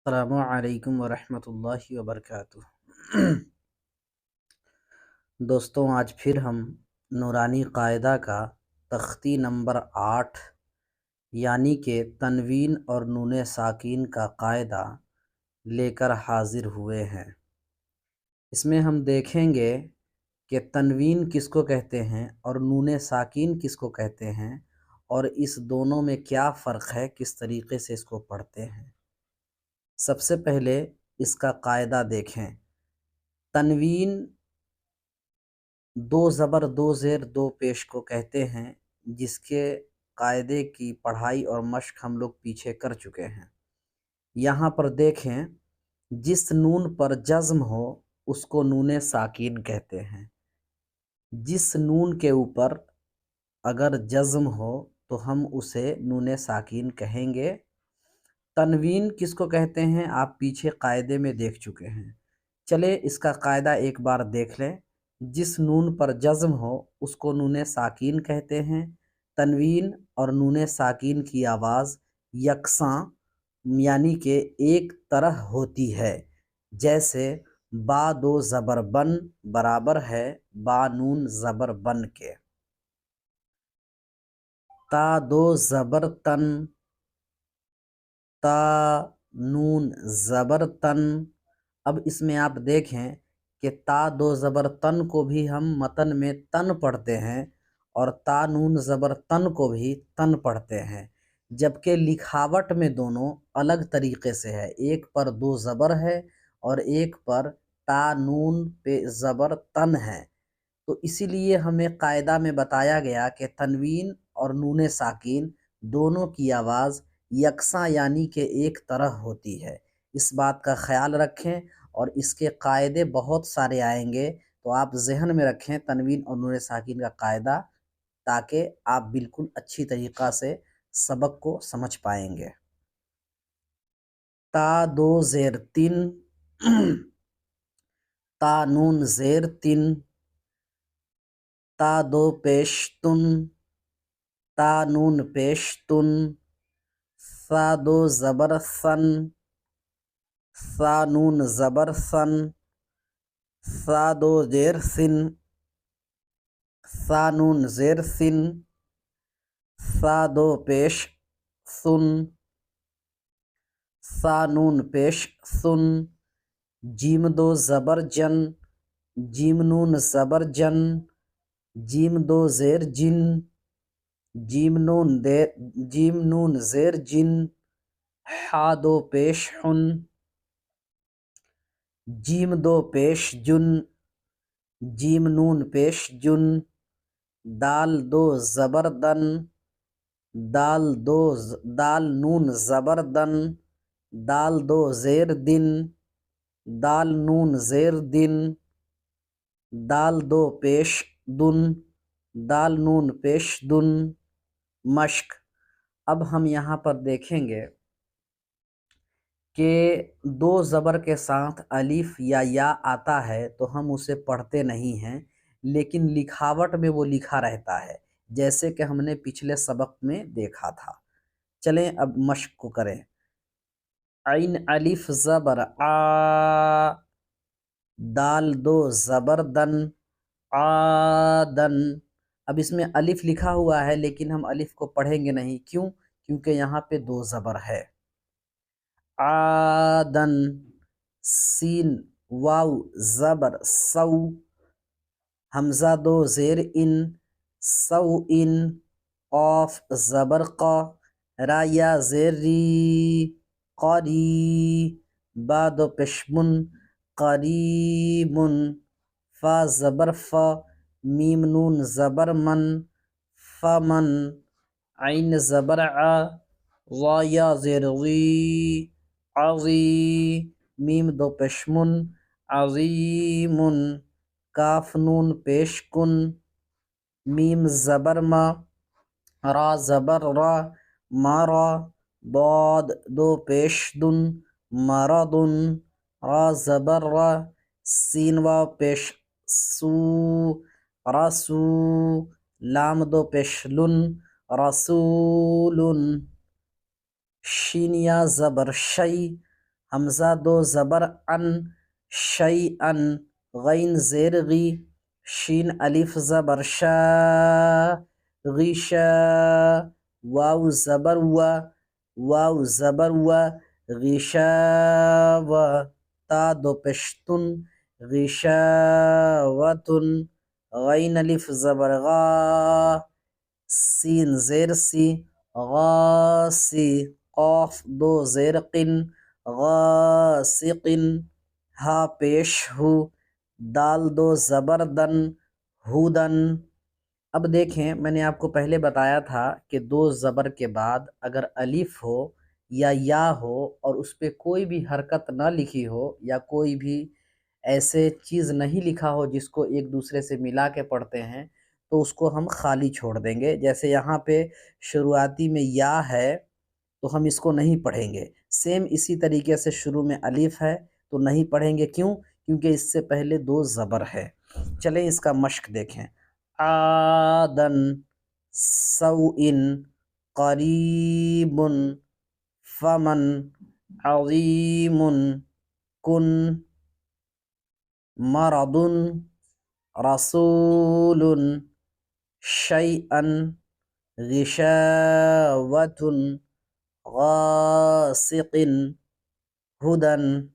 السلام علیکم ورحمۃ اللہ وبرکاتہ۔ دوستوں، آج پھر ہم نورانی قاعدہ کا تختی نمبر 8 یعنی کہ تنوین اور نون ساکین کا قاعدہ لے کر حاضر ہوئے ہیں۔ اس میں ہم دیکھیں گے کہ تنوین کس کو کہتے ہیں اور نون ساکین کس کو کہتے ہیں، اور اس دونوں میں کیا فرق ہے، کس طریقے سے اس کو پڑھتے ہیں۔ سب سے پہلے اس کا قاعدہ دیکھیں۔ تنوین دو زبر دو زیر دو پیش کو کہتے ہیں، جس کے قاعدے کی پڑھائی اور مشق ہم لوگ پیچھے کر چکے ہیں۔ یہاں پر دیکھیں، جس نون پر جزم ہو اس کو نون ساکین کہتے ہیں۔ جس نون کے اوپر اگر جزم ہو تو ہم اسے نون ساکین کہیں گے۔ تنوین کس کو کہتے ہیں آپ پیچھے قاعدے میں دیکھ چکے ہیں۔ چلے اس کا قاعدہ ایک بار دیکھ لیں۔ جس نون پر جزم ہو اس کو نون ساکین کہتے ہیں۔ تنوین اور نون ساکین کی آواز یکساں یعنی کہ ایک طرح ہوتی ہے، جیسے با دو زبر بن برابر ہے با نون زبر بن کے۔ تا دو زبر تن، تا نون زبر تن۔ اب اس میں آپ دیکھیں کہ تا دو زبر تن کو بھی ہم متن میں تن پڑھتے ہیں اور تا نون زبر تن کو بھی تن پڑھتے ہیں، جبکہ لکھاوٹ میں دونوں الگ طریقے سے ہے۔ ایک پر دو زبر ہے اور ایک پر تا نون پہ زبر تن ہے۔ تو اسی لیے ہمیں قاعدہ میں بتایا گیا کہ تنوین اور نون ساکین دونوں کی آواز یکساں یعنی کہ ایک طرح ہوتی ہے۔ اس بات کا خیال رکھیں، اور اس کے قاعدے بہت سارے آئیں گے، تو آپ ذہن میں رکھیں تنوین اور نون ساکین کا قاعدہ، تاکہ آپ بالکل اچھی طریقہ سے سبق کو سمجھ پائیں گے۔ تا دو زیر تین، تا نون زیر تین، تا دو پیش تن، تا نون پیش تن، سا دو زبر سن، سا نون زبر سن، سا دو زیر سن، سا نون زیر سن، سا دو پیش سن، سا نون پیش سن، جیم دو زبر جن، جیم نون زبر جن، جیم دو زیر جن، جیم نون زیر جن، ہا دو پیش حن، جیم دو پیش جن، جیم نون پیش جن، دال دو زبر دن، دال نون زبر دن، دال دو زیر دن، دال نون زیر دن، دال دو پیش دن، دال نون پیش دن۔ مشق۔ اب ہم یہاں پر دیکھیں گے کہ دو زبر کے ساتھ الف یا آتا ہے تو ہم اسے پڑھتے نہیں ہیں، لیکن لکھاوٹ میں وہ لکھا رہتا ہے، جیسے کہ ہم نے پچھلے سبق میں دیکھا تھا۔ چلیں اب مشق کو کریں۔ عین الف زبر آ، دال دو زبر دن، آدن۔ اب اس میں الف لکھا ہوا ہے لیکن ہم الف کو پڑھیں گے نہیں، کیوں؟ کیونکہ یہاں پہ دو زبر ہے۔ آدن، سین واو زبر سو، حمزہ دو زیر ان، سو ان، قاف زبر قا، را یا زیر ری، قری، با دو پشمن، قریمن، فا زبر فا، میم نون زبر من، فمن، عین زبر ع، وا یا زیر غی، عظی، میم دو پشمن، عظیمن، کاف نون پیش کن، میم زبر ما، را زبر را، مارا، ضاد دو پیش دن، مرضن، را زبر را، سین واو پیش سو، رسو، لام دو پیش لن، رسولن، شین یا زبر شی، حمزہ دو زبر ان، شیئن، غین زیر غی، شین الف زبر شا، غشا، واو زبر و، واو زبر و، غشاوہ، تا دو پشتن، غشاوتن، غین الف زبر غا، سین زیر سی، غاسی، قاف دو زیر قن، غاسقن، ہا پیش ہو، دال دو زبر دن، ہودن۔ اب دیکھیں میں نے آپ کو پہلے بتایا تھا کہ دو زبر کے بعد اگر الف ہو یا ہو اور اس پہ کوئی بھی حرکت نہ لکھی ہو یا کوئی بھی ایسے چیز نہیں لکھا ہو جس کو ایک دوسرے سے ملا کے پڑھتے ہیں تو اس کو ہم خالی چھوڑ دیں گے۔ جیسے یہاں پہ شروعاتی میں یا ہے تو ہم اس کو نہیں پڑھیں گے، سیم اسی طریقے سے شروع میں الف ہے تو نہیں پڑھیں گے، کیوں؟ کیونکہ اس سے پہلے دو زبر ہے۔ چلیں اس کا مشق دیکھیں۔ عادن، سوئن، قریب، فمن، عظیم، کن، مرض، رسول، شیئن، غشاوة، غاسق، ہدن۔